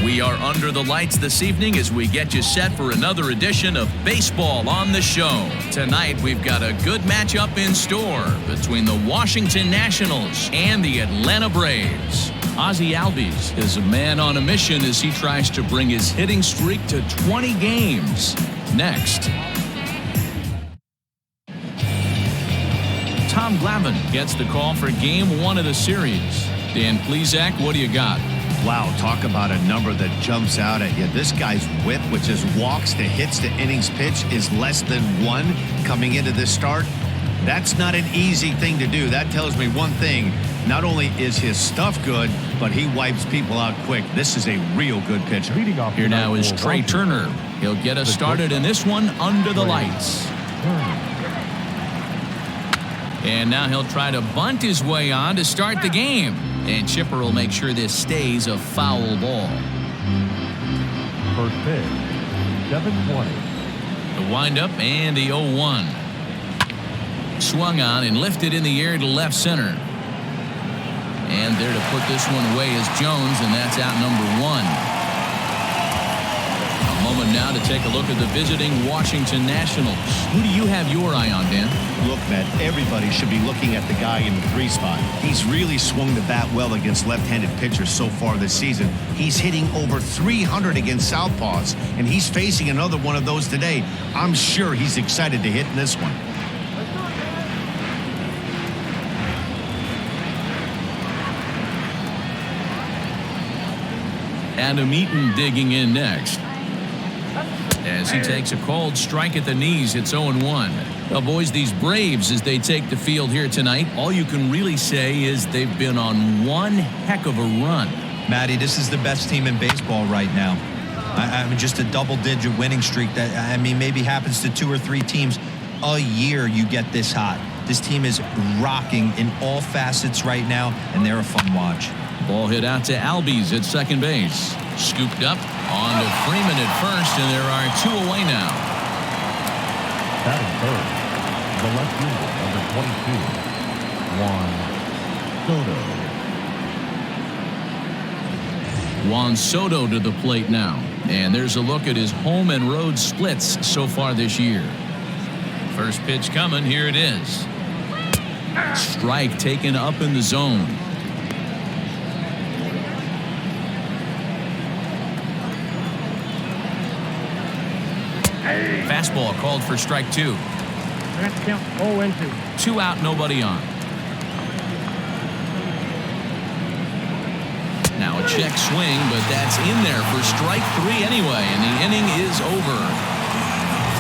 We are under the lights this evening as we get you set for another edition of Baseball on the Show. Tonight, we've got a good matchup in store between the Washington Nationals and the Atlanta Braves. Ozzie Albies is a man on a mission as he tries to bring his hitting streak to 20 games. Next. Tom Glavine gets the call for Game 1 of the series. Dan Plesac, what do you got? Wow, talk about a number that jumps out at you. This guy's whip, which is walks to hits to innings pitch, is less than 1 coming into this start. That's not an easy thing to do. That tells me one thing. Not only is his stuff good, but he wipes people out quick. This is a real good pitcher. Here now is Trey Turner. He'll get us started in this one under the lights. And now he'll try to bunt his way on to start the game. And Chipper will make sure this stays a foul ball. First pitch, 7:20. The windup and the 0-1. Swung on and lifted in the air to left center. And there to put this one away is Jones, and that's out number 1. A moment now to take a look at the visiting Washington Nationals. Who do you have your eye on, Dan? Look, Matt, everybody should be looking at the guy in the 3 spot. He's really swung the bat well against left-handed pitchers so far this season. He's hitting over 300 against southpaws, and he's facing another one of those today. I'm sure he's excited to hit in this one. Adam Eaton digging in next. As he takes a cold strike at the knees, it's 0-1. Well, boys, these Braves, as they take the field here tonight, all you can really say is they've been on one heck of a run. Matty, this is the best team in baseball right now. I mean, just a double-digit winning streak that, I mean, maybe happens to 2 or 3 teams a year you get this hot. This team is rocking in all facets right now, and they're a fun watch. Ball hit out to Albies at second base. Scooped up on to Freeman at first, and there are 2 away now. Batting third, the left fielder, number 22, Juan Soto to the plate now. And there's a look at his home and road splits so far this year. First pitch coming. Here it is. Strike taken up in the zone. Fastball called for strike 2. That's count 0-2. 2 out, nobody on. Now a check swing, but that's in there for strike 3 anyway, and the inning is over.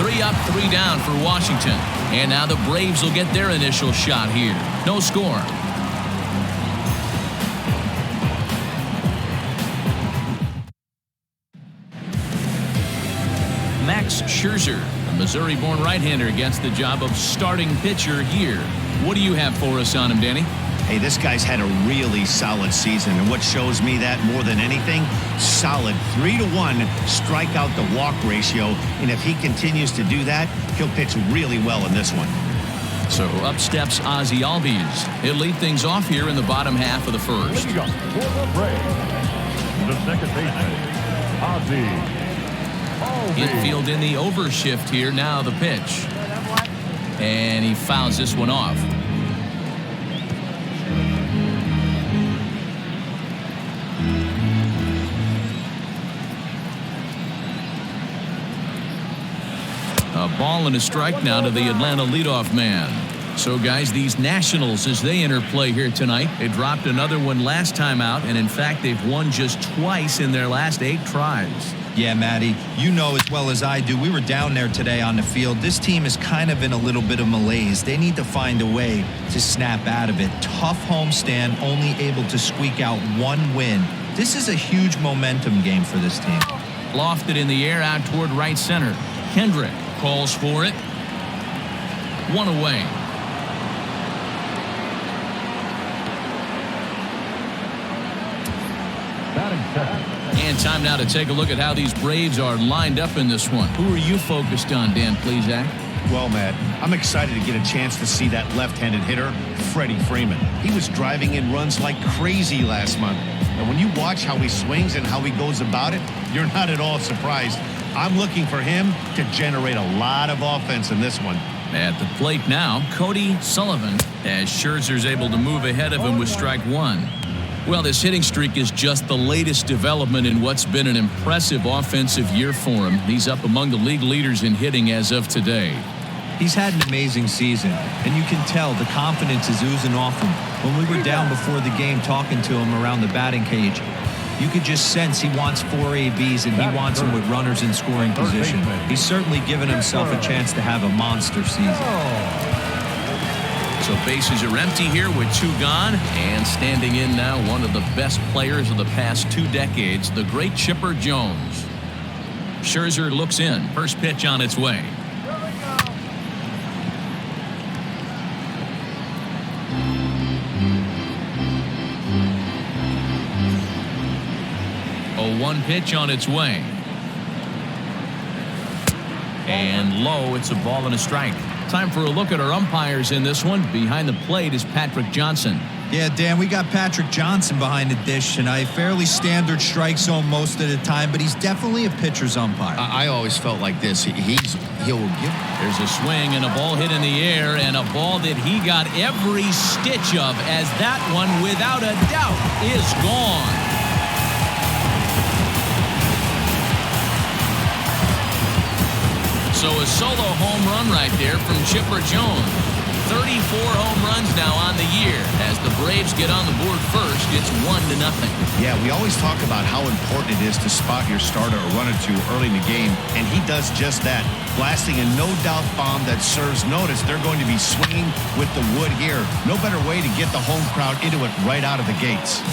3 up, 3 down for Washington. And now the Braves will get their initial shot here. No score. Max Scherzer, a Missouri-born right-hander, gets the job of starting pitcher here. What do you have for us on him, Danny? Hey, this guy's had a really solid season, and what shows me that more than anything, solid 3-to-1 strikeout to walk ratio, and if he continues to do that, he'll pitch really well in this one. So up steps Ozzie Albies. He'll lead things off here in the bottom half of the first. Leading up for the Braves, the second baseman, Ozzie. Infield in the overshift here. Now the pitch. And he fouls this one off. A ball and a strike now to the Atlanta leadoff man. So, guys, these Nationals, as they enter play here tonight, they dropped another one last time out, and in fact, they've won just twice in their last 8 tries. Yeah, Matty, you know as well as I do, we were down there today on the field. This team is kind of in a little bit of malaise. They need to find a way to snap out of it. Tough homestand, only able to squeak out 1 win. This is a huge momentum game for this team. Lofted in the air out toward right center. Kendrick calls for it. 1 away. Batting second. And time now to take a look at how these Braves are lined up in this one. Who are you focused on, Dan Plesac? Well, Matt, I'm excited to get a chance to see that left-handed hitter, Freddy Freeman. He was driving in runs like crazy last month. And when you watch how he swings and how he goes about it, you're not at all surprised. I'm looking for him to generate a lot of offense in this one. At the plate now, Cody Sullivan, as Scherzer's able to move ahead of him with strike one. Well, this hitting streak is just the latest development in what's been an impressive offensive year for him. He's up among the league leaders in hitting as of today. He's had an amazing season, and you can tell the confidence is oozing off him. When we were down before the game talking to him around the batting cage, you could just sense he wants 4 ABs and he wants them with runners in scoring position. He's certainly given himself a chance to have a monster season. So bases are empty here with 2 gone, and standing in now one of the best players of the past 2 decades, the great Chipper Jones. Scherzer looks in. First pitch on its way. A 1 pitch on its way. And low, it's a ball and a strike. Time for a look at our umpires in this one. Behind the plate is Patrick Johnson. Yeah, Dan, we got Patrick Johnson behind the dish tonight. Fairly standard strike zone most of the time, but he's definitely a pitcher's umpire. I always felt like this. He'll give. There's a swing and a ball hit in the air, and a ball that he got every stitch of, as that one, without a doubt, is gone. So a solo home run right there from Chipper Jones. 34 home runs now on the year. As the Braves get on the board first, it's 1-0. Yeah, we always talk about how important it is to spot your starter or run or two early in the game, and he does just that, blasting a no-doubt bomb that serves notice. They're going to be swinging with the wood here. No better way to get the home crowd into it right out of the gates.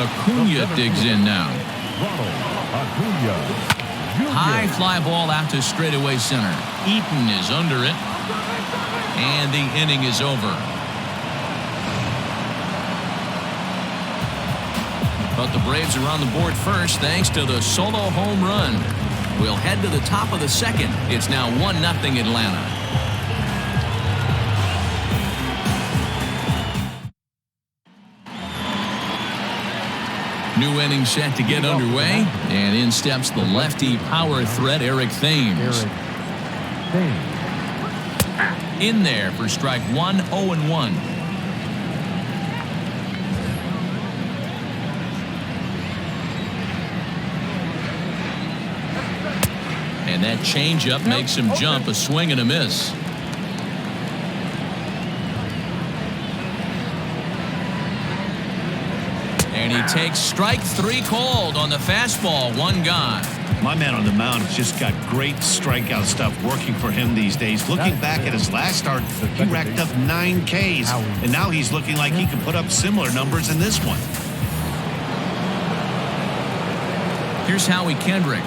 Acuna digs in now. Ronald Acuna. High fly ball out to straightaway center. Eaton is under it. And the inning is over. But the Braves are on the board first thanks to the solo home run. We'll head to the top of the second. It's now 1-0 Atlanta. New inning set to get underway, and in steps the lefty power threat Eric Thames. In there for strike 1, 0-1. And that changeup makes him jump, a swing and a miss. And he takes strike 3 called on the fastball. 1 gone. My man on the mound has just got great strikeout stuff working for him these days. Looking back at his last start, he racked up 9 Ks, and now he's looking like he can put up similar numbers in this one. Here's Howie Kendrick.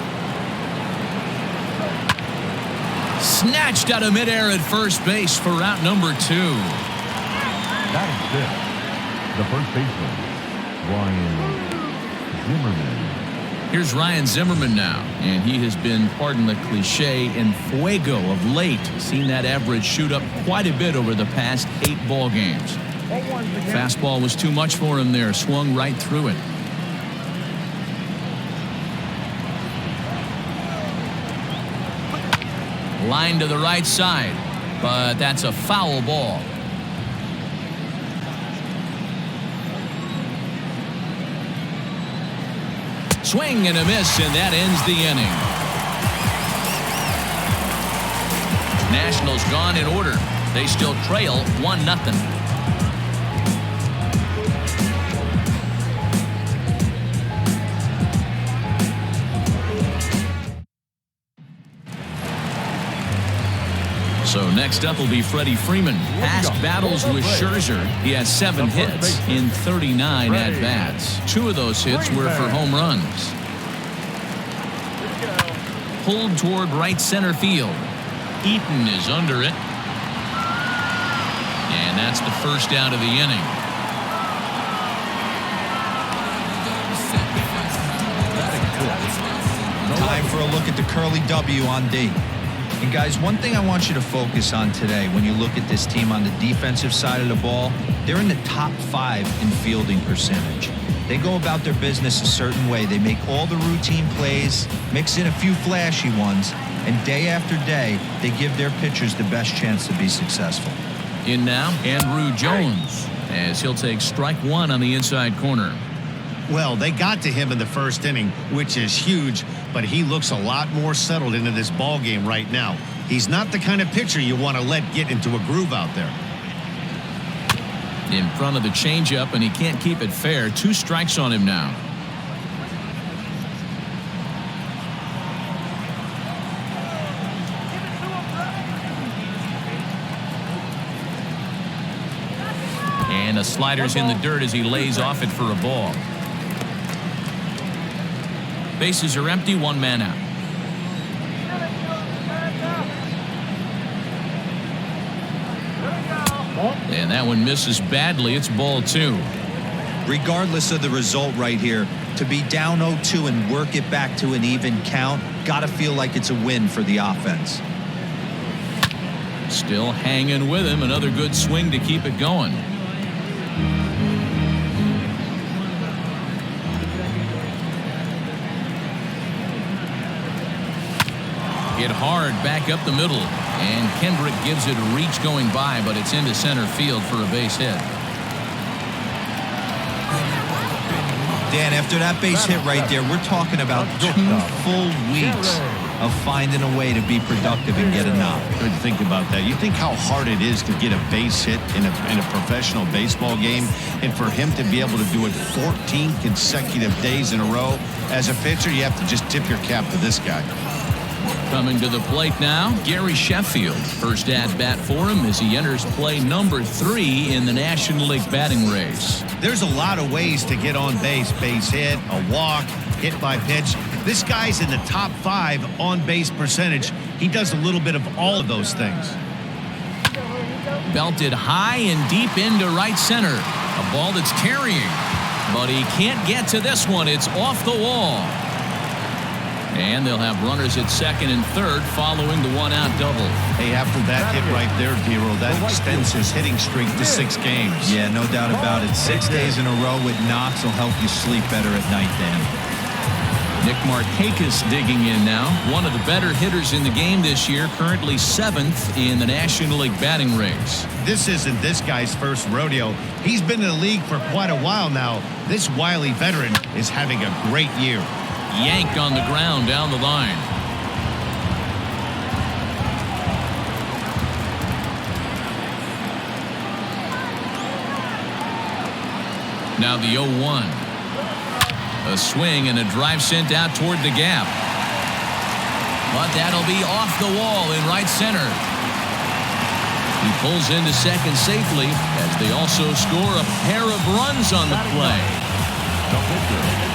Snatched out of midair at first base for route number 2. That is it. The first baseman, Ryan Zimmerman. Here's Ryan Zimmerman now, and he has been, pardon the cliche, en fuego of late. Seen that average shoot up quite a bit over the past 8 ball games. Fastball was too much for him there, swung right through it. Line to the right side, but that's a foul ball. Swing and a miss, and that ends the inning. Nationals gone in order. They still trail 1-0. So next up will be Freddy Freeman. Past battles with Scherzer, he has 7 hits in 39 at-bats. 2 of those hits were for home runs. Pulled toward right center field. Eaton is under it. And that's the first out of the inning. Time for a look at the curly W on D. And guys, one thing I want you to focus on today when you look at this team on the defensive side of the ball, they're in the top 5 in fielding percentage. They go about their business a certain way. They make all the routine plays, mix in a few flashy ones, and day after day, they give their pitchers the best chance to be successful. In now, Andrew Jones, as he'll take strike 1 on the inside corner. Well, they got to him in the first inning, which is huge, but he looks a lot more settled into this ball game right now. He's not the kind of pitcher you want to let get into a groove out there. In front of the changeup, and he can't keep it fair. 2 strikes on him now. And a slider's in the dirt as he lays off it for a ball. Bases are empty, 1 man out. And that one misses badly. It's ball 2. Regardless of the result right here, to be down 0-2 and work it back to an even count, gotta feel like it's a win for the offense. Still hanging with him. Another good swing to keep it going. Hit hard back up the middle, and Kendrick gives it a reach going by, but it's into center field for a base hit. Dan, after that base hit right there, we're talking about 2 full weeks of finding a way to be productive and get a knock. Good to think about that. You think how hard it is to get a base hit in a professional baseball game, and for him to be able to do it 14 consecutive days in a row. As a pitcher, you have to just tip your cap to this guy. Coming to the plate now, Gary Sheffield. First at bat for him as he enters play number 3 in the National League batting race. There's a lot of ways to get on base. Base hit, a walk, hit by pitch. This guy's in the top 5 on base percentage. He does a little bit of all of those things. Belted high and deep into right center. A ball that's carrying, but he can't get to this one. It's off the wall. And they'll have runners at second and third following the 1-out double. Hey, after that hit right there, Dero, that extends his hitting streak to 6 games. Yeah, no doubt about it. 6 days in a row with knocks will help you sleep better at night, Dan. Nick Markakis digging in now. One of the better hitters in the game this year, currently 7th in the National League batting race. This isn't this guy's first rodeo. He's been in the league for quite a while now. This wily veteran is having a great year. Yanked on the ground down the line. Now the 0-1. A swing and a drive sent out toward the gap. But that'll be off the wall in right center. He pulls into second safely as they also score a pair of runs on the play.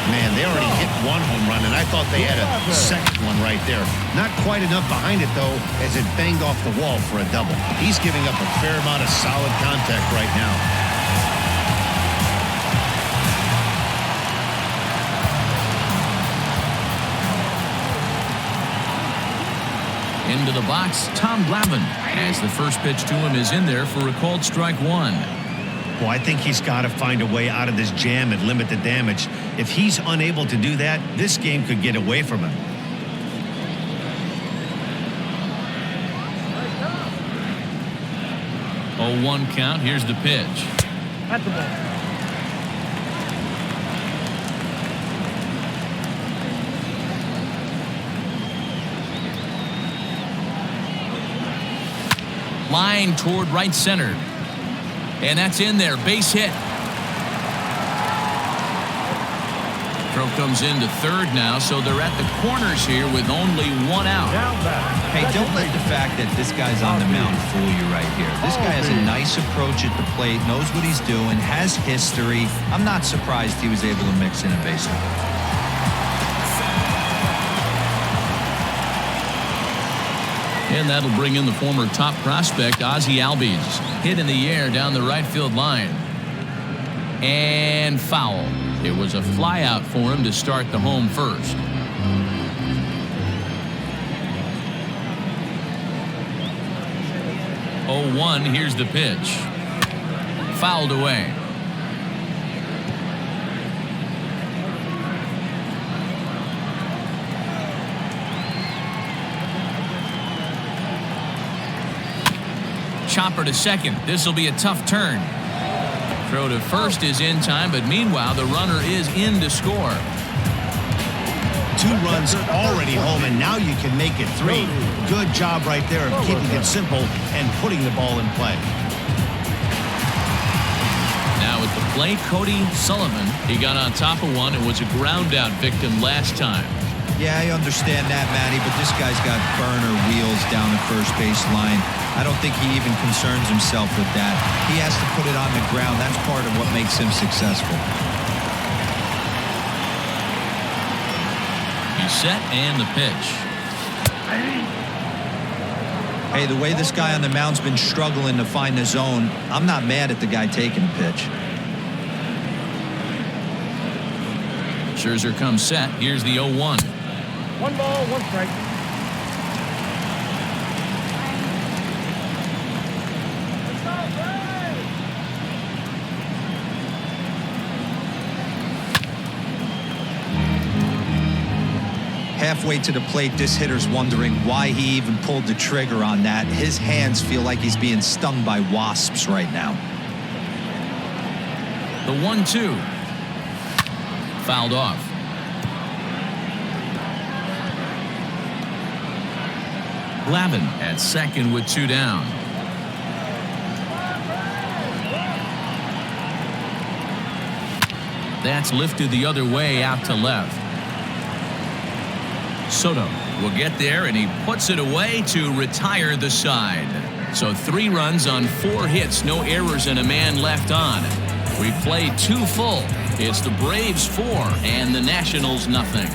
Man, they already hit 1 home run, and I thought they had a second one right there. Not quite enough behind it, though, as it banged off the wall for a double. He's giving up a fair amount of solid contact right now. Into the box, Tom Glavine, as the first pitch to him is in there for a called strike 1. Well, I think he's got to find a way out of this jam and limit the damage. If he's unable to do that, this game could get away from him. Oh, 1 count. Here's the pitch. At the ball. Line toward right center. And that's in there. Base hit. Throw comes into third now, so they're at the corners here with only 1 out. Hey, don't let the fact that this guy's on the mound fool you right here. This guy has a nice approach at the plate, knows what he's doing, has history. I'm not surprised he was able to mix in a base hit. And that'll bring in the former top prospect, Ozzie Albies. Hit in the air down the right field line. And foul. It was a fly out for him to start the home first. 0-1. Here's the pitch. Fouled away. Chopper to second. This will be a tough turn. Throw to first is in time, but meanwhile the runner is in to score. 2 runs already home, and now you can make it 3. Good job right there of keeping it simple and putting the ball in play. Now at the plate, Cody Sullivan. He got on top of one and was a ground out victim last time. Yeah, I understand that, Matty, but this guy's got burner wheels down the first base line. I don't think he even concerns himself with that. He has to put it on the ground. That's part of what makes him successful. He's set and the pitch. Hey, the way this guy on the mound's been struggling to find the zone, I'm not mad at the guy taking the pitch. Scherzer comes set. Here's the 0-1. 1 ball, 1 strike. Halfway to the plate, this hitter's wondering why he even pulled the trigger on that. His hands feel like he's being stung by wasps right now. The 1-2. Fouled off. Glavine at second with 2 down. That's lifted the other way out to left. Soto will get there, and he puts it away to retire the side. So 3 runs on 4 hits, no errors, and a man left on. We played 2 full. It's the Braves 4 and the Nationals nothing.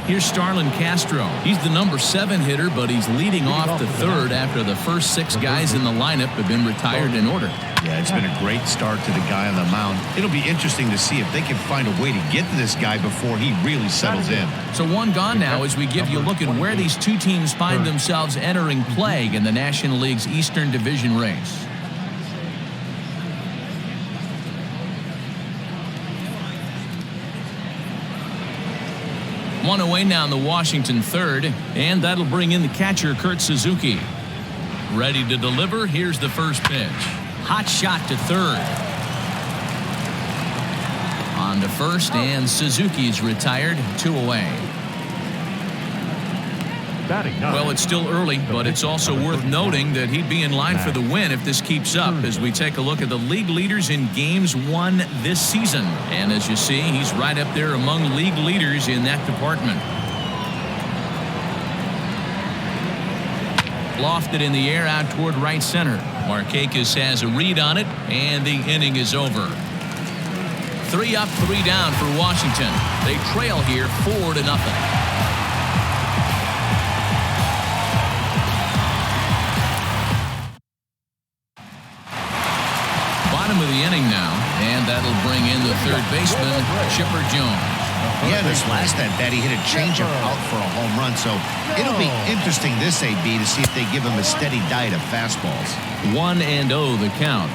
Here's Starlin Castro. He's the number 7 hitter, but he's leading off the 3rd after the first 6 guys in the lineup have been retired in order. Yeah, it's been a great start to the guy on the mound. It'll be interesting to see if they can find a way to get to this guy before he really settles in. So 1 gone now as we give you a look at where these 2 teams find themselves entering play in the National League's Eastern Division race. One away now in the Washington 3rd, and that'll bring in the catcher, Kurt Suzuki. Ready to deliver. Here's the first pitch. Hot shot to 3rd. On to 1st, and Suzuki's retired. 2 away. Well, it's still early, but it's also worth noting that he'd be in line for the win if this keeps up as we take a look at the league leaders in games won this season. And as you see, he's right up there among league leaders in that department. Lofted in the air out toward right center. Markakis has a read on it, and the inning is over. 3 up, 3 down for Washington. They trail here 4-0. Bottom of the inning now, and that'll bring in the 3rd baseman, Chipper Jones. Yeah, this last at bat, he hit a changeup out for a home run, so it'll be interesting this AB to see if they give him a steady diet of fastballs. 1-0 the count.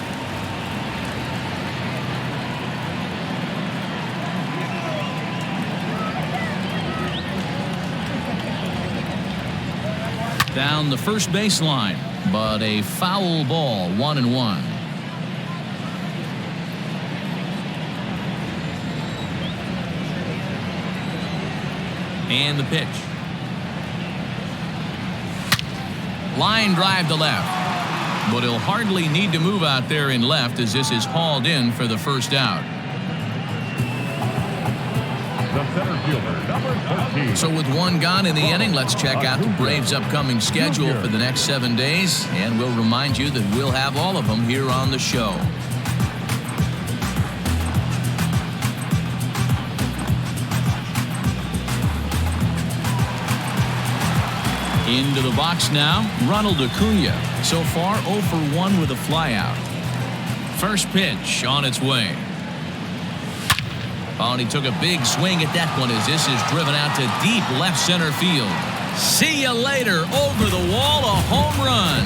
Down the first baseline, but a foul ball, 1-1. And the pitch. Line drive to left. But he'll hardly need to move out there in left as this is hauled in for the first out. The center fielder, number 13. So with 1 gone in the inning, let's check out the Braves' upcoming schedule for the next 7 days. And we'll remind you that we'll have all of them here on the show. Into the box now, Ronald Acuna. So far, 0 for 1 with a flyout. First pitch on its way. Oh, and he took a big swing at that one as this is driven out to deep left center field. See you later. Over the wall, a home run.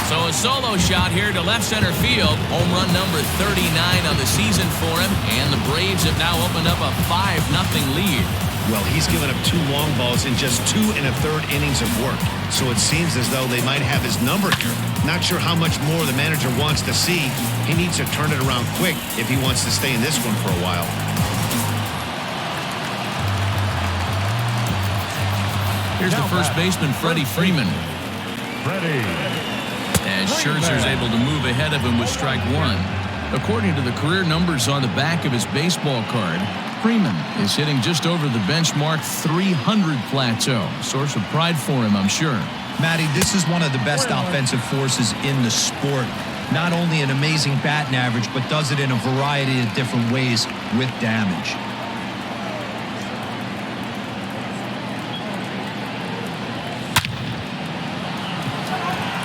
So a solo shot here to left center field. Home run number 39 on the season for him. And the Braves have now opened up a 5-0 lead. Well, he's given up 2 long balls in just 2 1/3 innings of work. So it seems as though they might have his number here. Not sure how much more the manager wants to see. He needs to turn it around quick if he wants to stay in this one for a while. Here's the first baseman, Freddy Freeman. Freddy. As Scherzer's able to move ahead of him with strike 1. According to the career numbers on the back of his baseball card, Freeman is hitting just over the benchmark 300 plateau. Source of pride for him, I'm sure. Matty, this is one of the best offensive forces in the sport. Not only an amazing batting average, but does it in a variety of different ways with damage.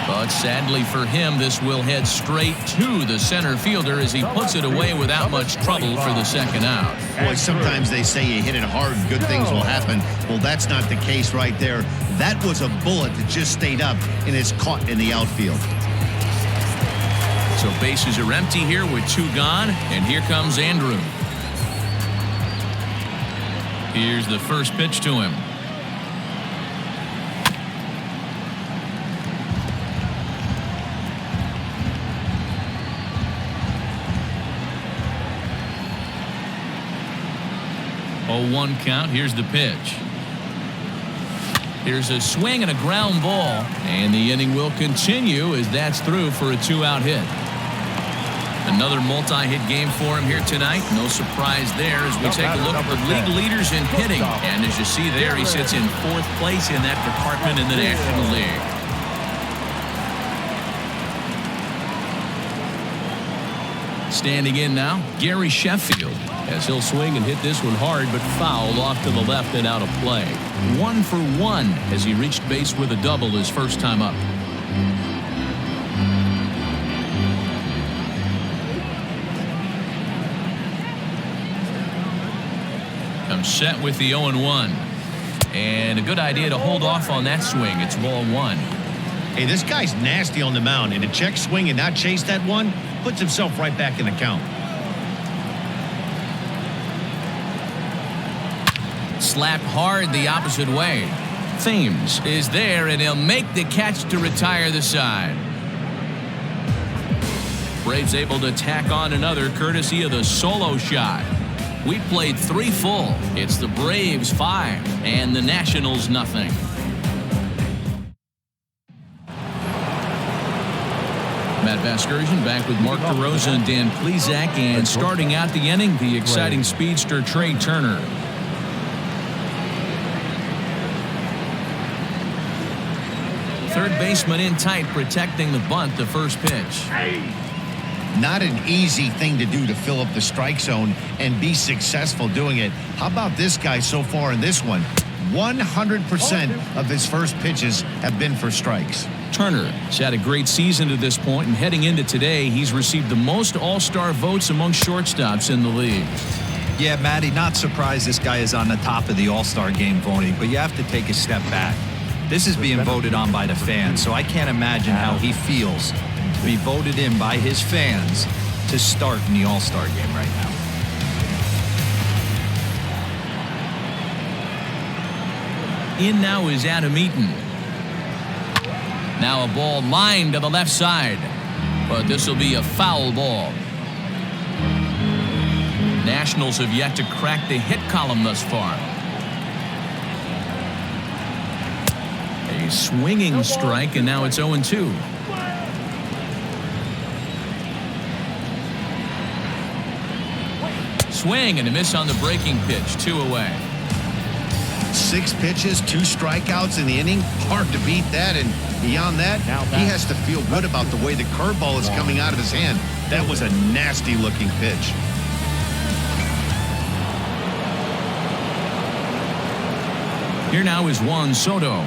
But sadly for him, this will head straight to the center fielder as he puts it away without much trouble for the second out. Boy, sometimes they say you hit it hard, good things will happen. Well, that's not the case right there. That was a bullet that just stayed up and is caught in the outfield. So bases are empty here with 2 gone, and here comes Andrew. Here's the first pitch to him. Oh, 1 count. Here's the pitch. Here's a swing and a ground ball, and the inning will continue as that's through for a 2-out hit. Another multi-hit game for him here tonight. No surprise there as we take a look at the league leaders in hitting. And as you see there, he sits in 4th place in that department in the National League. Standing in now, Gary Sheffield, as he'll swing and hit this one hard, but fouled off to the left and out of play. 1 for 1 as he reached base with a double his first time up. Comes set with the 0-1. And a good idea to hold off on that swing. It's ball 1. Hey, this guy's nasty on the mound, and to check swing and not chase that one puts himself right back in the count. Slapped hard the opposite way. Thames is there, and he'll make the catch to retire the side. Braves able to tack on another courtesy of the solo shot. We played 3 full. It's the Braves 5 and the Nationals nothing. Matt Vasgersian back with Mark DeRosa and Dan Plesac, and starting out the inning, the exciting speedster Trey Turner. Third baseman in tight, protecting the bunt, the first pitch. Not an easy thing to do to fill up the strike zone and be successful doing it. How about this guy so far in this one? 100% of his first pitches have been for strikes. Turner has had a great season to this point, and heading into today, he's received the most all-star votes among shortstops in the league. Yeah, Matty, not surprised this guy is on the top of the All-Star game voting, but you have to take a step back. This is being voted on by the fans, so I can't imagine how he feels to be voted in by his fans to start in the All-Star game right now. In now is Adam Eaton. Now a ball lined to the left side, but this will be a foul ball. Nationals have yet to crack the hit column thus far. A swinging strike, and now it's 0-2. Swing and a miss on the breaking pitch. 2 away. 6 pitches, 2 strikeouts in the inning. Hard to beat that, and beyond that, he has to feel good about the way the curveball is coming out of his hand. That was a nasty-looking pitch. Here now is Juan Soto,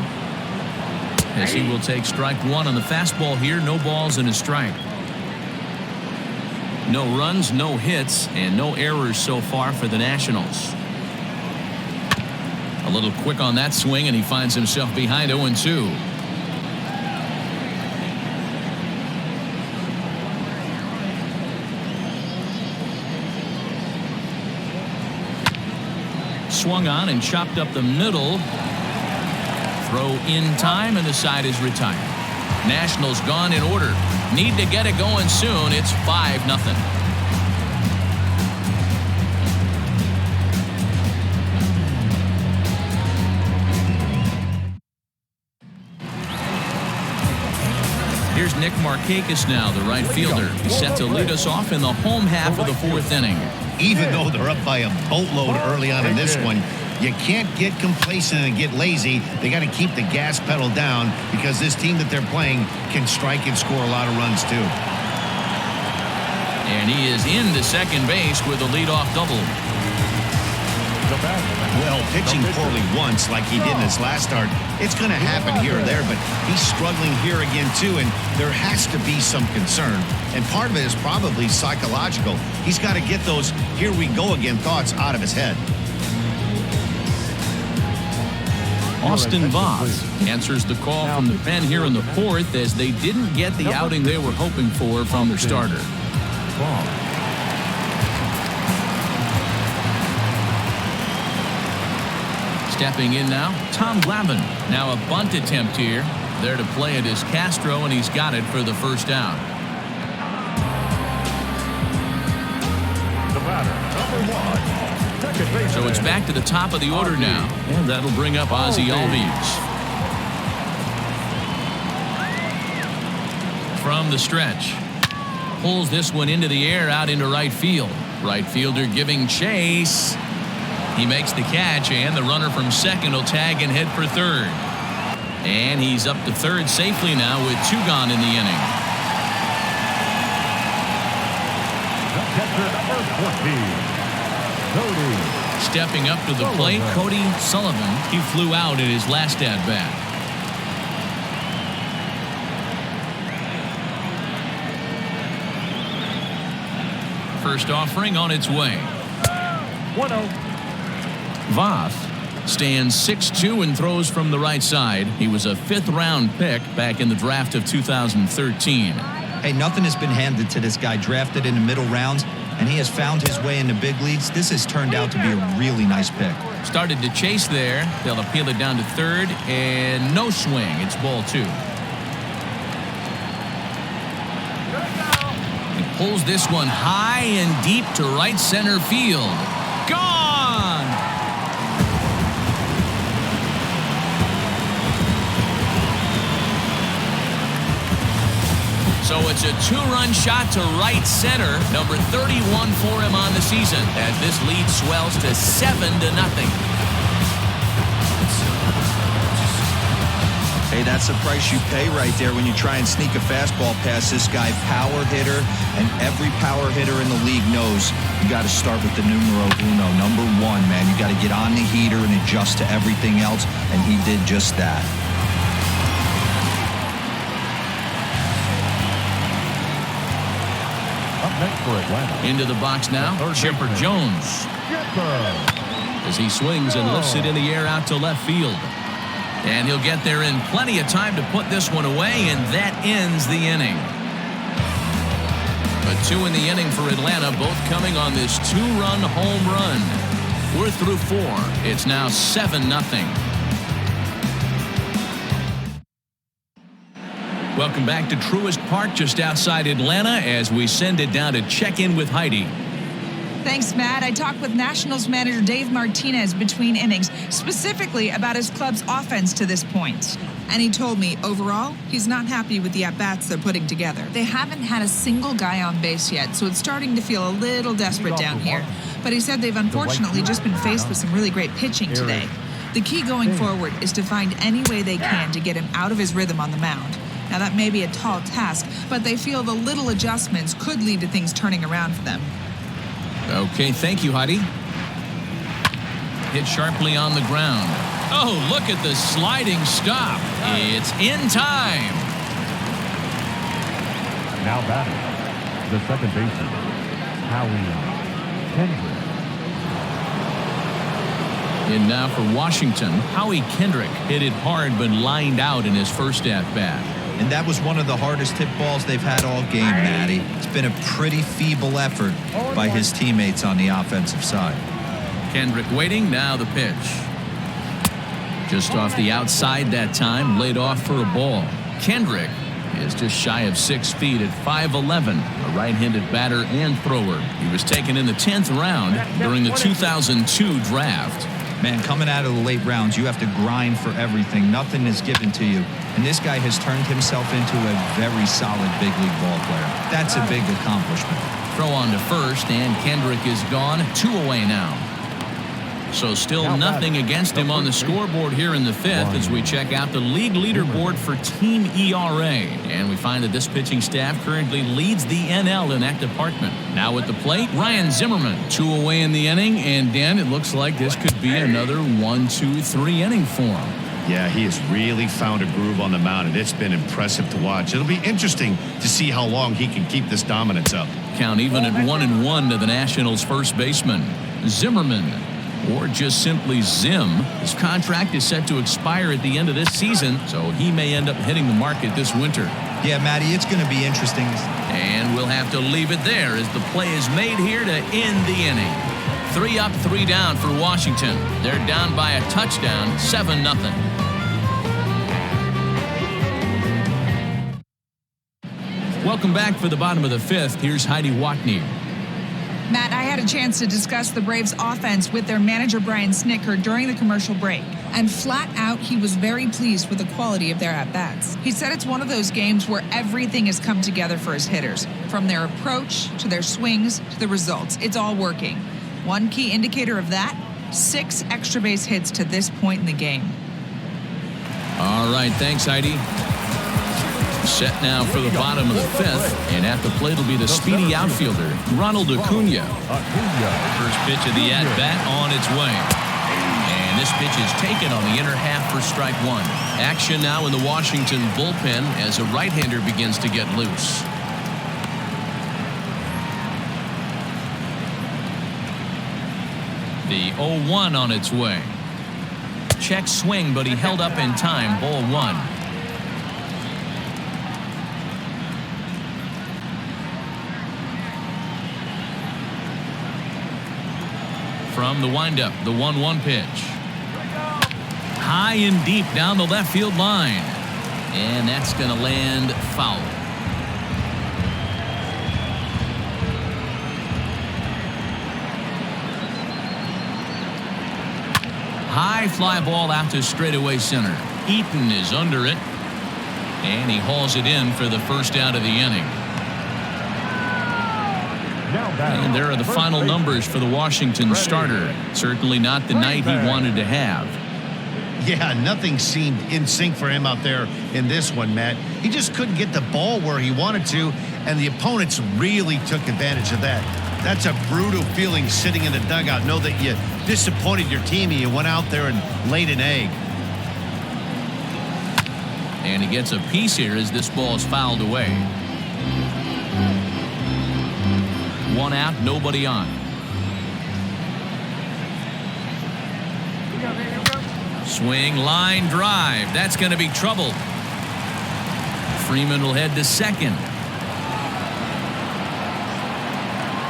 as he will take strike 1 on the fastball here. No balls and a strike. No runs, no hits, and no errors so far for the Nationals. A little quick on that swing, and he finds himself behind 0-2. Swung on and chopped up the middle. Throw in time, and the side is retired. Nationals gone in order. Need to get it going soon. It's 5-0. Here's Nick Markakis now, the right fielder. He's set to lead us off in the home half of the 4th inning. Even though they're up by a boatload early on in this one, you can't get complacent and get lazy. They got to keep the gas pedal down because this team that they're playing can strike and score a lot of runs too. And he is into second base with a leadoff double. Well, pitching poorly once like he did in his last start, it's going to happen here or there, but he's struggling here again too, and there has to be some concern. And part of it is probably psychological. He's got to get those here we go again thoughts out of his head. Austin Voth answers the call from the pen here in the 4th as they didn't get the outing they were hoping for from their starter. Stepping in now, Tom Glavine. Now a bunt attempt here. There to play it is Castro, and he's got it for the first down. The batter, number 1, second baseman. So it's back to the top of the order now, and that'll bring up Ozzie Albies. From the stretch. Pulls this one into the air out into right field. Right fielder giving chase. He makes the catch, and the runner from second will tag and head for third. And he's up to third safely now with 2 gone in the inning. The catcher, number 14, Cody. Stepping up to the plate, Cody Sullivan. He flew out in his last at-bat. First offering on its way. 1-0. Voth stands 6'2" and throws from the right side. He was a 5th-round pick back in the draft of 2013. Hey, nothing has been handed to this guy. Drafted in the middle rounds, and he has found his way in the big leagues. This has turned out to be a really nice pick. Started to chase there. They'll appeal it down to third, and no swing. It's ball 2. He pulls this one high and deep to right center field. Gone! So it's a 2-run shot to right center, number 31 for him on the season, as this lead swells to 7-0. Hey, that's the price you pay right there when you try and sneak a fastball past this guy. Power hitter, and every power hitter in the league knows you got to start with the numero uno, number 1, man. You got to get on the heater and adjust to everything else, and he did just that. Up next for Atlanta. Into the box now, Chipper Jones. As he swings and lifts it in the air out to left field. And he'll get there in plenty of time to put this one away, and that ends the inning. But 2 in the inning for Atlanta, both coming on this 2-run home run. We're through 4. It's now 7-0. Welcome back to Truist Park, just outside Atlanta, as we send it down to check in with Heidi. Thanks, Matt. I talked with Nationals manager Dave Martinez between innings, specifically about his club's offense to this point. And he told me, overall, he's not happy with the at-bats they're putting together. They haven't had a single guy on base yet, so it's starting to feel a little desperate down here. But he said they've unfortunately just been faced with some really great pitching today. The key going forward is to find any way they can to get him out of his rhythm on the mound. Now, that may be a tall task, but they feel the little adjustments could lead to things turning around for them. Okay, thank you, Heidi. Hit sharply on the ground. Oh, look at the sliding stop. It's in time. Now batting, the second baseman, Howie Kendrick. And now for Washington, Howie Kendrick hit it hard but lined out in his first at-bat. And that was one of the hardest hit balls they've had all game, Matty. It's been a pretty feeble effort by his teammates on the offensive side. Kendrick waiting, now the pitch. Just off the outside that time, laid off for a ball. Kendrick is just shy of 6 feet at 5'11", a right-handed batter and thrower. He was taken in the 10th round during the 2002 draft. Man, coming out of the late rounds, you have to grind for everything. Nothing is given to you. And this guy has turned himself into a very solid big league ball player. That's a big accomplishment. Throw on to first, and Kendrick is gone. 2 away now. So still nothing against him on the scoreboard here in the 5th as we check out the league leaderboard for team ERA. And we find that this pitching staff currently leads the NL in that department. Now at the plate, Ryan Zimmerman. 2 away in the inning, and Dan, it looks like this could be another 1, 2, 3 inning for him. Yeah, he has really found a groove on the mound, and it's been impressive to watch. It'll be interesting to see how long he can keep this dominance up. Count even at 1-1 to the Nationals' first baseman, Zimmerman. Or just simply Zim. His contract is set to expire at the end of this season, so he may end up hitting the market this winter. Yeah, Matty, it's going to be interesting. And we'll have to leave it there as the play is made here to end the inning. 3 up, 3 down for Washington. They're down by a touchdown, 7-0. Welcome back for the bottom of the 5th. Here's Heidi Watney. Matt, I had a chance to discuss the Braves' offense with their manager, Brian Snitker, during the commercial break. And flat out, he was very pleased with the quality of their at-bats. He said it's one of those games where everything has come together for his hitters. From their approach, to their swings, to the results. It's all working. One key indicator of that, 6 extra base hits to this point in the game. All right, thanks, Heidi. Set now for the bottom of the 5th, and at the plate will be the speedy outfielder, Ronald Acuna. First pitch of the at-bat on its way. And this pitch is taken on the inner half for strike 1. Action now in the Washington bullpen as a right-hander begins to get loose. The 0-1 on its way. Check swing, but he held up in time. Ball 1. From the windup, the 1-1 pitch. High and deep down the left field line. And that's going to land foul. High fly ball out to straightaway center. Eaton is under it. And he hauls it in for the first out of the inning. And there are the final numbers for the Washington starter. Certainly not the night he wanted to have. Yeah, nothing seemed in sync for him out there in this one, Matt. He just couldn't get the ball where he wanted to, and the opponents really took advantage of that. That's a brutal feeling sitting in the dugout. Know that you disappointed your team and you went out there and laid an egg. And he gets a piece here as this ball is fouled away. 1 out, nobody on. Swing, line drive. That's going to be trouble. Freeman will head to second.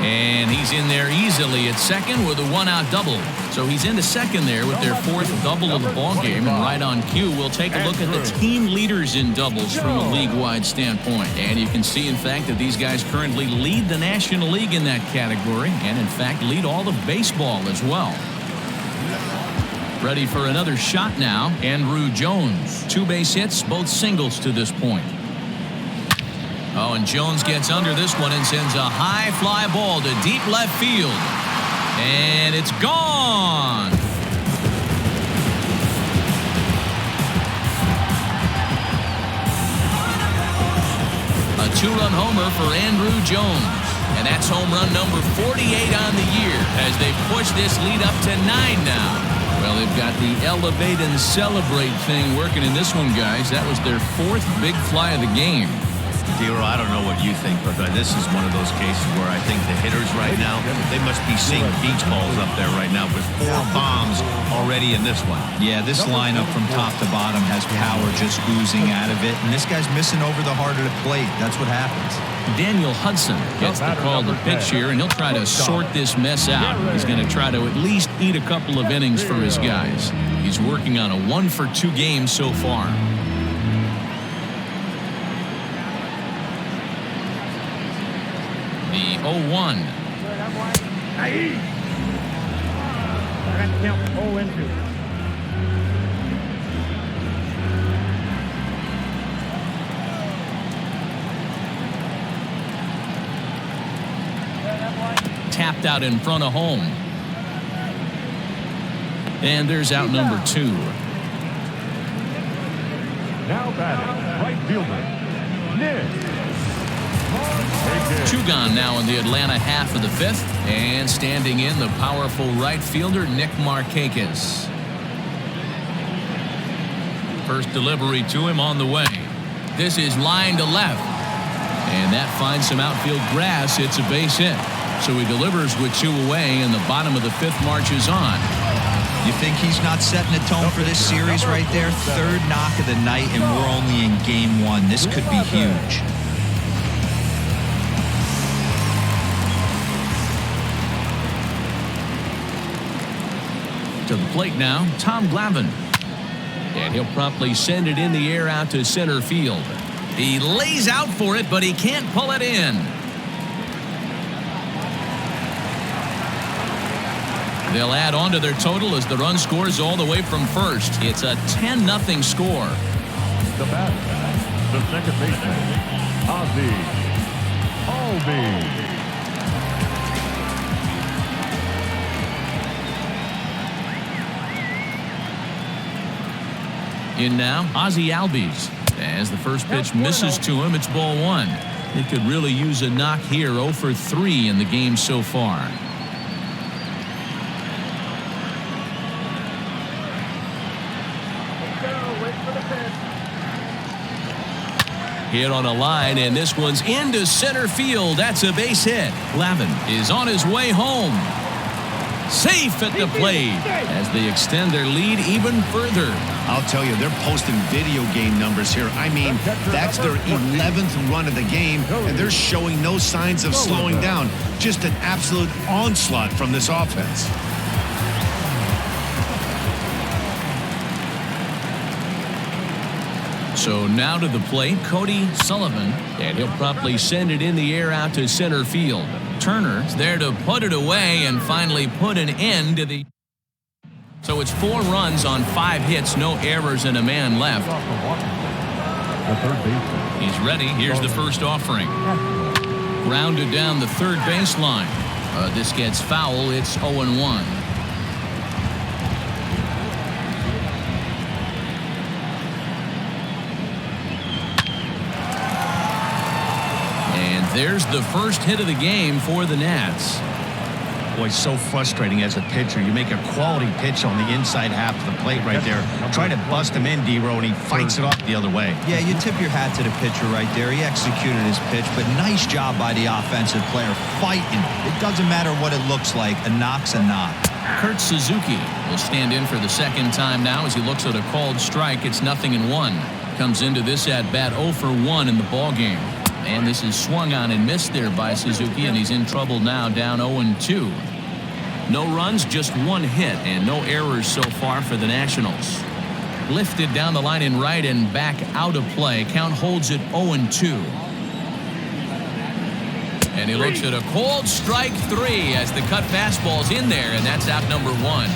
And he's in there easily at second with a 1-out double. So he's into second there with their 4th double of the ballgame. And right on cue, we'll take a look at the team leaders in doubles from a league-wide standpoint. And you can see, in fact, that these guys currently lead the National League in that category. And, in fact, lead all of baseball as well. Ready for another shot now, Andrew Jones. 2 base hits, both singles to this point. Oh, and Jones gets under this one and sends a high fly ball to deep left field. And it's gone. A 2-run homer for Andrew Jones. And that's home run number 48 on the year as they push this lead up to 9 now. Well, they've got the elevate and celebrate thing working in this one, guys. That was their 4th big fly of the game. Dero, I don't know what you think, but this is one of those cases where I think the hitters right now, they must be seeing beach balls up there right now with 4 bombs already in this one. Yeah, this lineup from top to bottom has power just oozing out of it, and this guy's missing over the heart of the plate. That's what happens. Daniel Hudson gets the call to pitch here, and he'll try to sort this mess out. He's going to try to at least eat a couple of innings for his guys. He's working on a 1-for-2 game so far. The 0-1. Tapped out in front of home. And there's out number 2. Now batting, right fielder, Nick. 2 gone now in the Atlanta half of the 5th. And standing in, the powerful right fielder, Nick Markakis. First delivery to him on the way. This is line to left. And that finds some outfield grass. It's a base hit. So he delivers with 2 away, and the bottom of the 5th marches on. You think he's not setting the tone for this series right there? 3rd knock of the night, and we're only in game 1. This could be huge. To the plate now, Tom Glavine. And he'll promptly send it in the air out to center field. He lays out for it, but he can't pull it in. They'll add on to their total as the run scores all the way from first. It's a 10-0 score. The batter, the second baseman, Ozzie Albies. In now, Ozzie Albies. As the first pitch misses to him, it's ball 1. He could really use a knock here. 0 for 3 in the game so far. Hit on a line, and this one's into center field. That's a base hit. Glavine is on his way home. Safe at the plate as they extend their lead even further. I'll tell you, they're posting video game numbers here. I mean, that's their 11th run of the game, and they're showing no signs of slowing down. Just an absolute onslaught from this offense. So now to the plate, Cody Sullivan, and he'll promptly send it in the air out to center field. Turner's there to put it away and finally put an end to the... So it's 4 runs on 5 hits, no errors, and a man left. The third baseman. He's ready. Here's the first offering. Grounded down the third baseline. This gets foul. It's 0-1. There's the first hit of the game for the Nats. Boy, so frustrating as a pitcher. You make a quality pitch on the inside half of the plate right there. Try to bust him in, D-Row, and he fights it off the other way. Yeah, you tip your hat to the pitcher right there. He executed his pitch, but nice job by the offensive player fighting. It doesn't matter what it looks like. A knock's a knock. Kurt Suzuki will stand in for the second time now as he looks at a called strike. It's 0-1. Comes into this at-bat 0 for 1 in the ballgame. And this is swung on and missed there by Suzuki, and he's in trouble now, down 0-2. No runs, just 1 hit, and no errors so far for the Nationals. Lifted down the line in right and back out of play. Count holds it 0-2. And he looks at a cold strike 3 as the cut fastball's in there, and that's out number 1.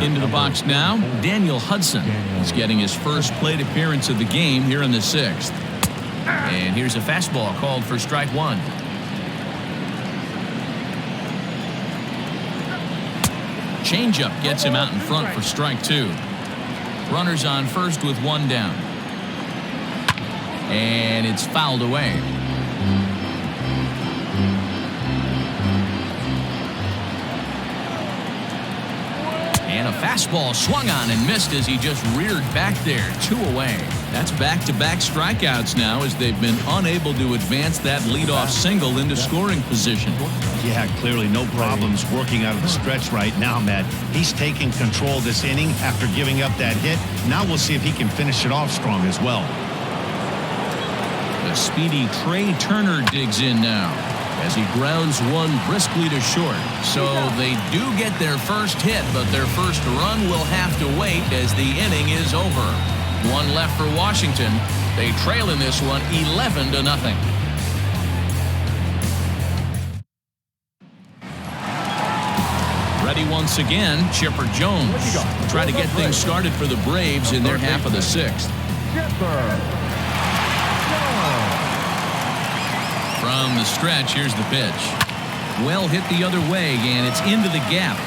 Into the box now, Daniel Hudson. He's getting his first plate appearance of the game here in the 6th. And here's a fastball called for strike 1. Changeup gets him out in front for strike 2. Runners on first with 1 down. And it's fouled away. And a Fastball swung on and missed as he just reared back there. 2 away. That's back-to-back strikeouts now as they've been unable to advance that leadoff single into scoring position. Yeah, clearly no problems working out of the stretch right now, Matt. He's taking control this inning after giving up that hit. Now we'll see if he can finish it off strong as well. The speedy Trey Turner digs in now as he grounds one briskly to short. So they do get their first hit, but their first run will have to wait as the inning is over. 1 left for Washington. They trail in this one 11-0. Ready once again, Chipper Jones. Try to get things started for the Braves in their half of the 6th. From the stretch, here's the pitch. Well hit the other way, and it's into the gap.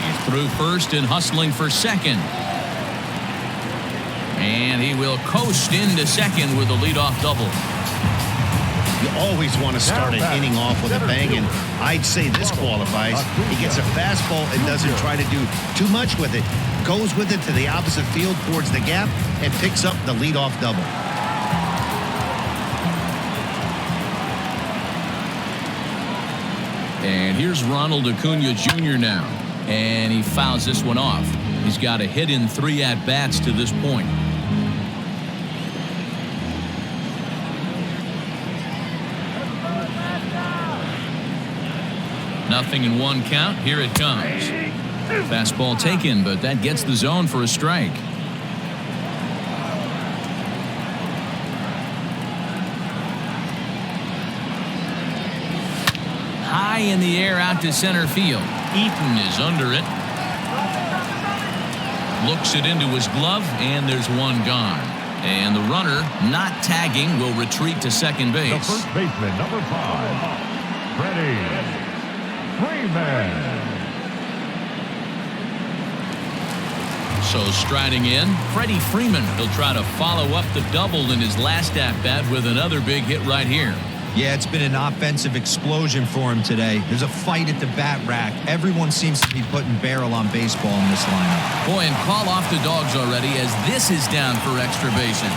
He's through first and hustling for second. And he will coast into second with a leadoff double. You always want to start an inning off with a bang, and I'd say this qualifies. He gets a fastball and doesn't try to do too much with it. Goes with it to the opposite field towards the gap and picks up the leadoff double. And here's Ronald Acuna Jr. now. And he fouls this one off. He's got a hit in 3 at-bats to this point. Nothing in 1 count. Here it comes. Fastball taken, but that gets the zone for a strike. High in the air out to center field. Eaton is under it. Looks it into his glove, and there's one gone. And the runner, not tagging, will retreat to second base. The first baseman, number 5, Freddy Freeman. So striding in, Freddy Freeman. He'll try to follow up the double in his last at-bat with another big hit right here. Yeah, it's been an offensive explosion for him today. There's a fight at the bat rack. Everyone seems to be putting barrel on baseball in this lineup. Boy, and call off the dogs already as this is down for extra bases.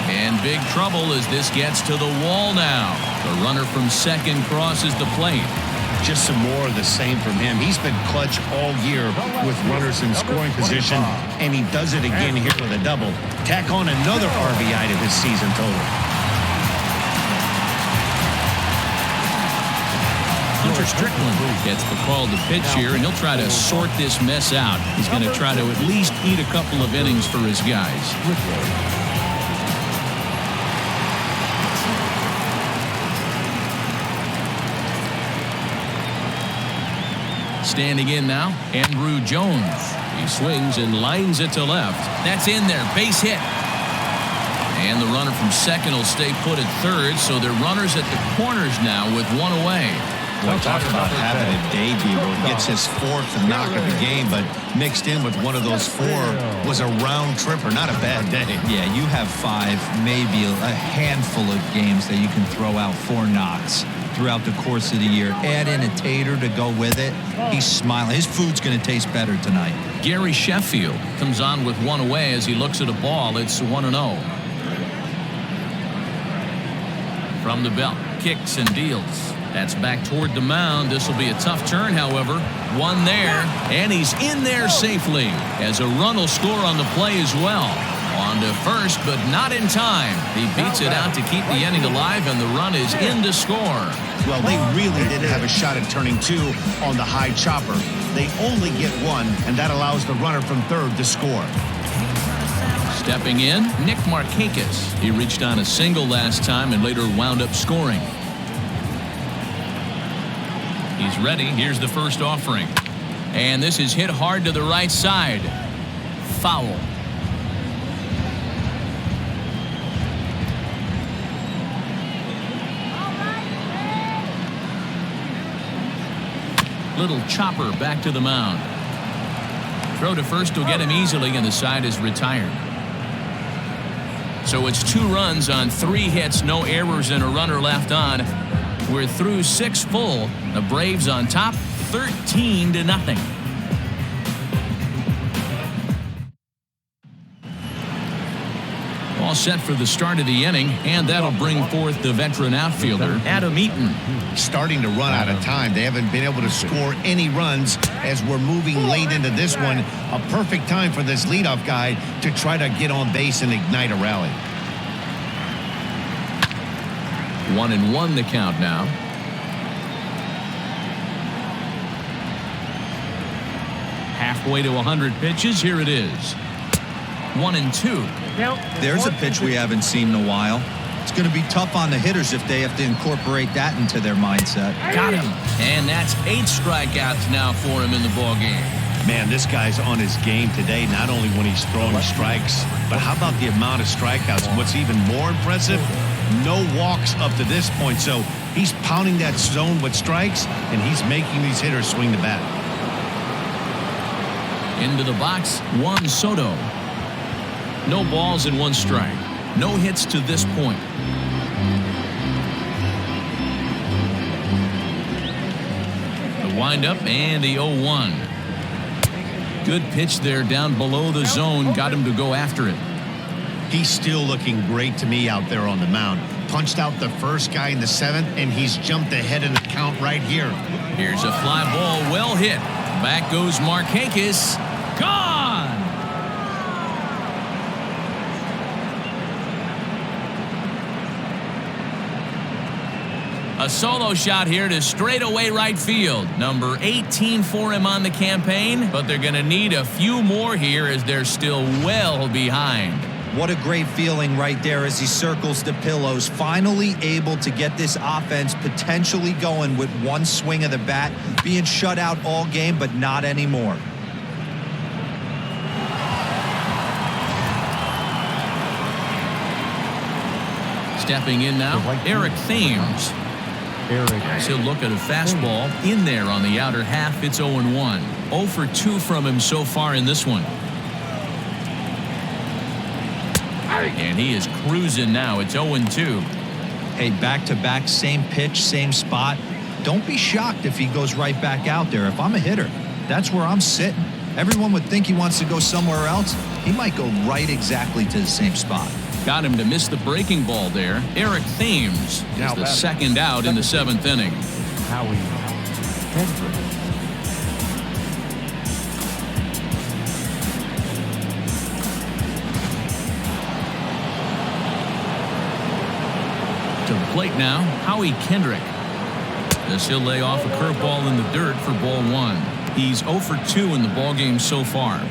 And big trouble as this gets to the wall now. The runner from second crosses the plate. Just some more of the same from him. He's been clutch all year with runners in scoring position, and he does it again here with a double. Tack on another RBI to his season total. Hunter Strickland gets the call to pitch here, and he'll try to sort this mess out. He's going to try to at least eat a couple of innings for his guys. Standing in now, Andrew Jones. He swings and lines it to left. That's in there, base hit. And the runner from second will stay put at third, so they're runners at the corners now with 1 away. Boy, talk about having a debut where he gets his 4th knock of the game, but mixed in with one of those 4 was a round tripper. Not a bad day. Yeah, you have 5, maybe a handful of games that you can throw out 4 knocks throughout the course of the year. Add in a tater to go with it. He's smiling. His food's going to taste better tonight. Gary Sheffield comes on with 1 away as he looks at a ball. It's 1-0. From the belt, kicks and deals. That's back toward the mound. This will be a tough turn, however. 1 there, and he's in there safely as a run will score on the play as well. On to first, but not in time. He beats it out to keep the inning alive, and the run is in to score. Well, they really didn't have a shot at turning 2 on the high chopper. They only get 1, and that allows the runner from third to score. Stepping in, Nick Markakis. He reached on a single last time and later wound up scoring. He's ready. Here's the first offering. And this is hit hard to the right side. Foul. Little chopper back to the mound. Throw to first will get him easily, and the side is retired. So it's 2 runs on 3 hits, no errors, and a runner left on. We're through 6 full. The Braves on top, 13-0. all set for the start of the inning, and that'll bring forth the veteran outfielder, Adam Eaton. Starting to run out of time. They haven't been able to score any runs as we're moving late into this one. A perfect time for this leadoff guy to try to get on base and ignite a rally. 1-1 the count now. Halfway to 100 pitches. Here it is. 1-2. There's a pitch we haven't seen in a while. It's going to be tough on the hitters if they have to incorporate that into their mindset. Got him. And that's 8 strikeouts now for him in the ball game. Man, this guy's on his game today, not only when he's throwing strikes, but how about the amount of strikeouts? And what's even more impressive, no walks up to this point. So he's pounding that zone with strikes, and he's making these hitters swing the bat. Into the box, Juan Soto. No balls and 1 strike. No hits to this point. The windup and the 0-1. Good pitch there down below the zone. Got him to go after it. He's still looking great to me out there on the mound. Punched out the first guy in the 7th, and he's jumped ahead in the count right here. Here's a fly ball, well hit. Back goes Markakis. Gone! A solo shot here to straightaway right field. Number 18 for him on the campaign, but they're going to need a few more here as they're still well behind. What a great feeling right there as he circles the pillows. Finally able to get this offense potentially going with 1 swing of the bat. Being shut out all game, but not anymore. Stepping in now, Eric Thames. He'll look at a fastball in there on the outer half. It's 0-1. 0 for 2 from him so far in this one. And he is cruising now. It's 0-2. Hey, back-to-back, same pitch, same spot. Don't be shocked if he goes right back out there. If I'm a hitter, that's where I'm sitting. Everyone would think he wants to go somewhere else. He might go right exactly to the same spot. Got him to miss the breaking ball there. Eric Thames is the second out in the 7th inning. To the plate now, Howie Kendrick. As he'll lay off a curveball in the dirt for ball 1. He's 0 for 2 in the ballgame so far.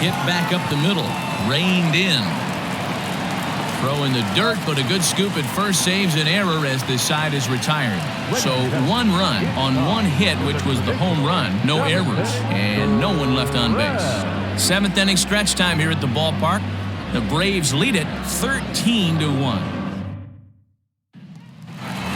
Hit back up the middle. Reined in. Throw in the dirt, but a good scoop at first saves an error as the side is retired. So 1 run on 1 hit, which was the home run. No errors and no one left on base. 7th inning stretch time here at the ballpark. The Braves lead it 13-1.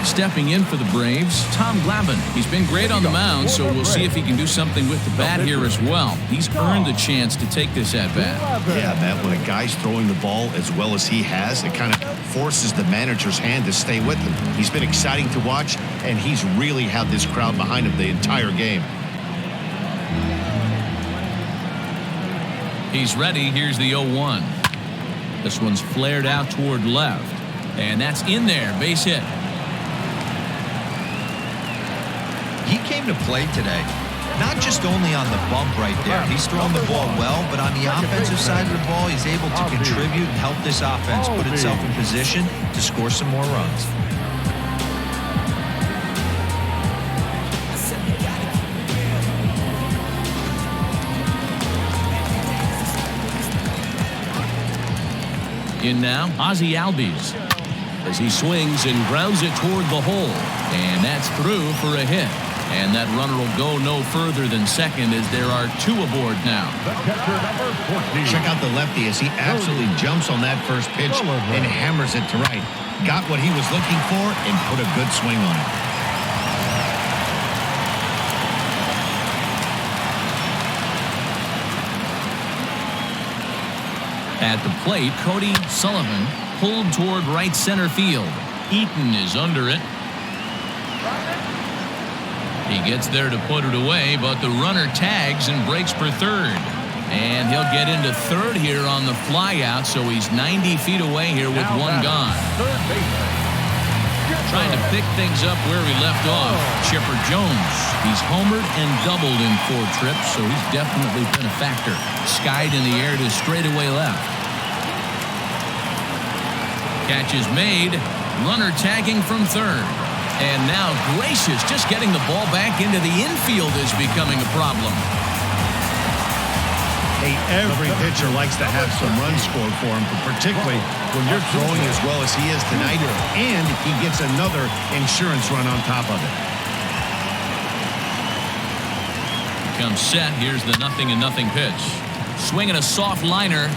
Stepping in for the Braves, Tom Glavine. He's been great on the mound, so we'll see if he can do something with the bat here as well. He's earned the chance to take this at-bat. Yeah, Matt, when a guy's throwing the ball as well as he has, it kind of forces the manager's hand to stay with him. He's been exciting to watch, and he's really had this crowd behind him the entire game. He's ready. Here's the 0-1. This one's flared out toward left, and that's in there. Base hit. He came to play today, not just only on the bump right there. He's throwing the ball well, but on the offensive side of the ball, he's able to contribute and help this offense put itself in position to score some more runs. In now, Ozzie Albies as he swings and grounds it toward the hole, and that's through for a hit. And that runner will go no further than second as there are 2 aboard now. Check out the lefty as he absolutely jumps on that first pitch and hammers it to right. Got what he was looking for and put a good swing on it. At the plate, Cody Sullivan pulled toward right center field. Eaton is under it. He gets there to put it away, but the runner tags and breaks for third. And he'll get into third here on the flyout, so he's 90 feet away here with one gone. Third baseman. Trying to pick things up where he left off, Chipper Jones. He's homered and doubled in 4 trips, so he's definitely been a factor. Skied in the air to straightaway left. Catch is made. Runner tagging from third. And now Gracious just getting the ball back into the infield is becoming a problem. Hey, every pitcher likes to have some runs scored for him, but particularly when you're throwing as well as he is tonight, and he gets another insurance run on top of it. Comes set. Here's the 0-0 pitch. Swinging a soft liner.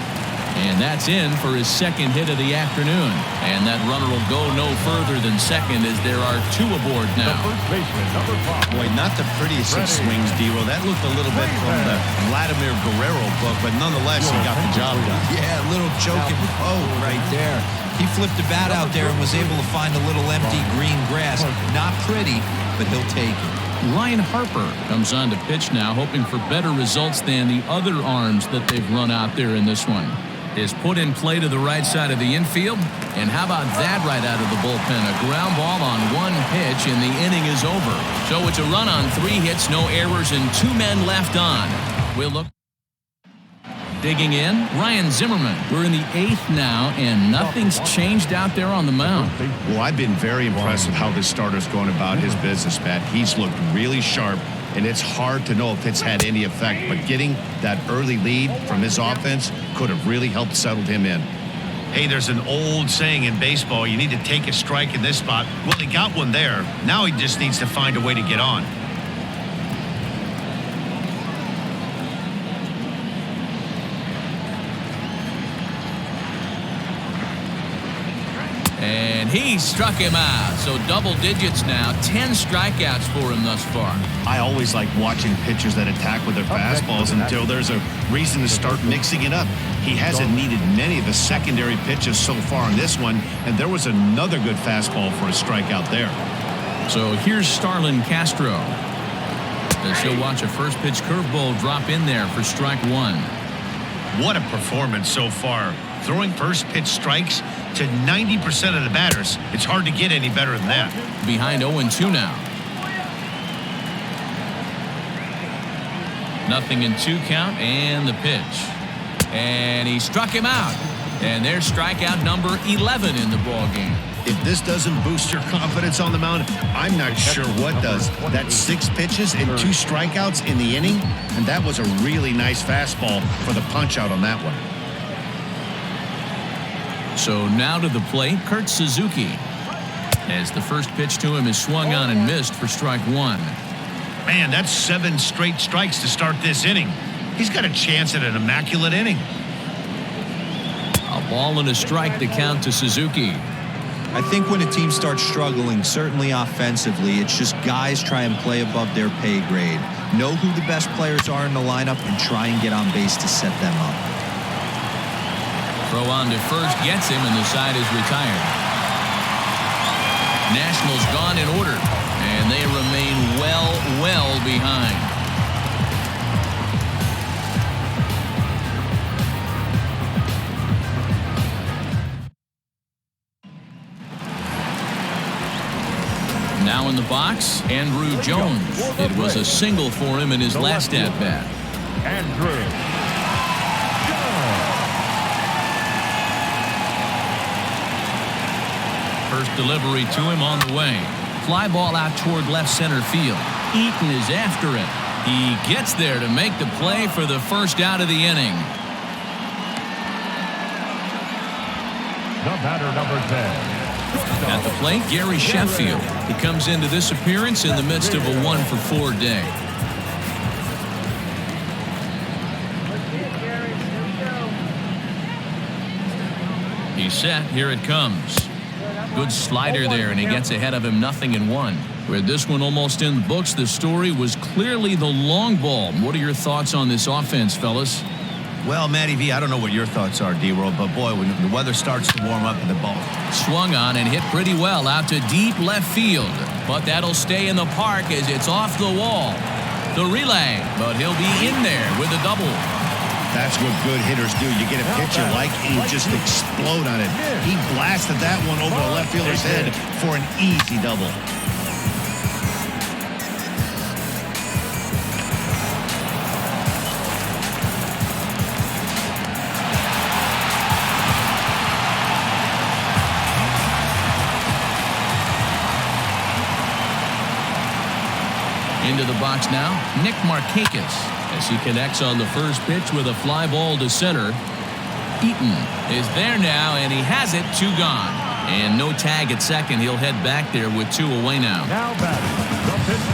And that's in for his second hit of the afternoon. And that runner will go no further than second as there are 2 aboard now. First baseman, number 5. Boy, not the prettiest of swings, D-Roll. That looked a little bit from the Vladimir Guerrero book, but nonetheless, he got the job done. Yeah, a little choking right there. He flipped the bat out there and was able to find a little empty green grass. Not pretty, but he'll take it. Ryan Harper comes on to pitch now, hoping for better results than the other arms that they've run out there in this one. Is put in play to the right side of the infield. And how about that right out of the bullpen? A ground ball on 1 pitch, and the inning is over. So it's a run on 3 hits, no errors, and 2 men left on. We'll look. Digging in, Ryan Zimmerman. We're in the 8th now, and nothing's changed out there on the mound. Well, I've been very impressed with how this starter's going about his business, Matt. He's looked really sharp, and it's hard to know if it's had any effect, but getting that early lead from his offense could have really helped settle him in. Hey, there's an old saying in baseball, you need to take a strike in this spot. Well, he got one there. Now he just needs to find a way to get on. And he struck him out. So double digits now. 10 strikeouts for him thus far. I always like watching pitchers that attack with their fastballs until there's a reason to start mixing it up. He hasn't needed many of the secondary pitches so far in this one, and there was another good fastball for a strikeout there. So here's Starlin Castro. As he'll watch a first pitch curveball drop in there for strike 1. What a performance so far. Throwing first pitch strikes to 90% of the batters. It's hard to get any better than that. Behind 0-2 now. 0-2 count and the pitch. And he struck him out. And there's strikeout number 11 in the ball game. If this doesn't boost your confidence on the mound, I'm not sure what does. That's 6 pitches and 2 strikeouts in the inning, and that was a really nice fastball for the punch out on that one. So now to the plate, Kurt Suzuki. As the first pitch to him is swung on and missed for strike 1. Man, that's 7 straight strikes to start this inning. He's got a chance at an immaculate inning. A ball and a strike to count to Suzuki. I think when a team starts struggling, certainly offensively, it's just guys try and play above their pay grade. Know who the best players are in the lineup and try and get on base to set them up. Throw on to first gets him, and the side is retired. Nationals gone in order, and they remain well behind. Now in the box, Andrew Jones. It was a single for him in his last at-bat. Andrew. First delivery to him on the way. Fly ball out toward left center field. Eaton is after it. He gets there to make the play for the first out of the inning. The batter, number 10. At the plate, Gary Sheffield. He comes into this appearance in the midst of a 1-for-4 day. He's set. Here it comes. Good slider there, and he gets ahead of him 0-1. With this one almost in the books, the story was clearly the long ball. What are your thoughts on this offense, fellas? Well, Matty V, I don't know what your thoughts are, D-Roll, but boy, when the weather starts to warm up and the ball Swung on and hit pretty well out to deep left field. But that'll stay in the park as it's off the wall. The relay, but he'll be in there with a double. That's what good hitters do. You get a pitcher like and you just explode on it. He blasted that one over the left fielder's head for an easy double. Into the box now, Nick Markakis, as he connects on the first pitch with a fly ball to center. Eaton is there now, and he has it, 2 gone. And no tag at second. He'll head back there with 2 away now.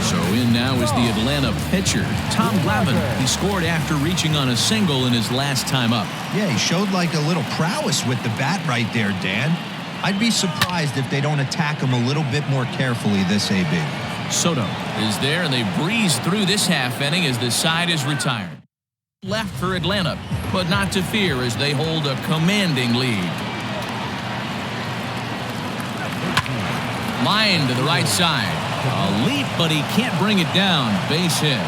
So in now is the Atlanta pitcher, Tom Glavine. He scored after reaching on a single in his last time up. Yeah, he showed like a little prowess with the bat right there, Dan. I'd be surprised if they don't attack him a little bit more carefully this AB. Soto is there, and they breeze through this half inning as the side is retired. Left for Atlanta, but not to fear as they hold a commanding lead. Line to the right side. A leap, but he can't bring it down. Base hit.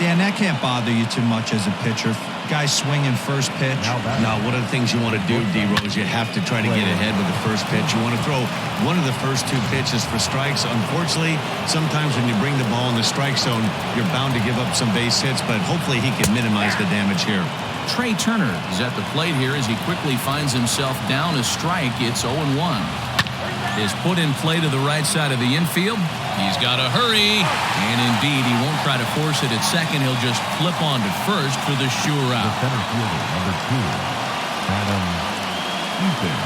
Dan, that can't bother you too much as a pitcher. Guy swinging first pitch. No, one of the things you want to do, D-Rose, you have to try to get ahead with the first pitch. You want to throw one of the first 2 pitches for strikes. Unfortunately, sometimes when you bring the ball in the strike zone, you're bound to give up some base hits, but hopefully he can minimize the damage here. Trey Turner is at the plate here as he quickly finds himself down a strike. It's 0-1. Is put in play to the right side of the infield. He's got to hurry. And indeed, he won't try to force it at second. He'll just flip on to first for the sure out. The center fielder, number 2, Eaton.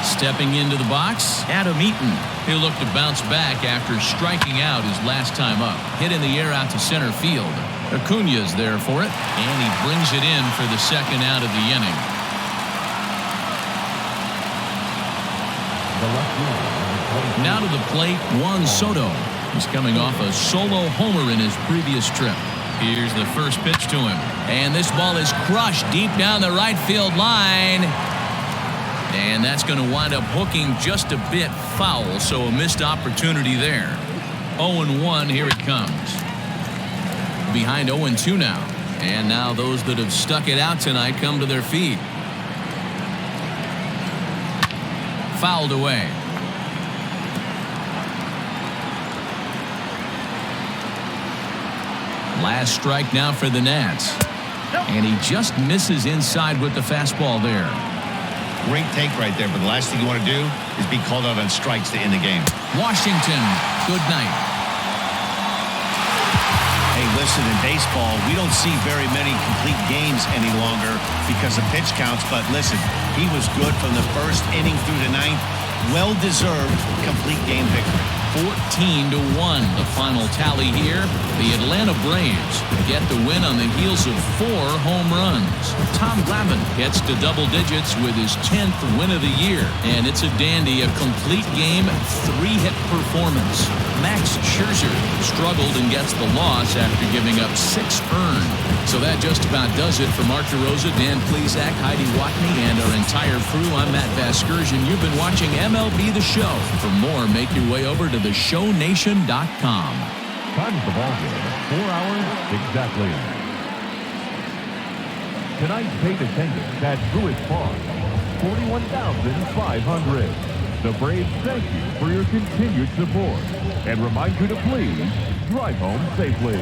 Stepping into the box, Eaton. He'll look to bounce back after striking out his last time up. Hit in the air out to center field. Acuna's there for it, and he brings it in for the second out of the inning. Now to the plate, Juan Soto. He's coming off a solo homer in his previous trip. Here's the first pitch to him. And this ball is crushed deep down the right field line. And that's going to wind up hooking just a bit foul, so a missed opportunity there. 0-1, here it comes. Behind 0-2 now. And now those that have stuck it out tonight come to their feet. Fouled away. Last strike now for the Nats. And he just misses inside with the fastball there. Great take right there, but the last thing you want to do is be called out on strikes to end the game. Washington, good night. Hey, listen, in baseball, we don't see very many complete games any longer because of pitch counts, but listen, he was good from the first inning through the 9th. Well-deserved complete game victory. 14-1, the final tally here. The Atlanta Braves get the win on the heels of 4 home runs. Tom Glavine gets to double digits with his 10th win of the year. And it's a dandy, a complete game, 3-hit performance. Max Scherzer struggled and gets the loss after giving up 6 earned. So that just about does it for Mark DeRosa, Dan Plesac, Heidi Watney, and our entire crew. I'm Matt Vasgersian. You've been watching MLB The Show. For more, make your way over to theshownation.com. Time of the ball game, 4 hours exactly. Tonight's paid attendance at Truist Park, 41,500. The Braves thank you for your continued support and remind you to please drive home safely.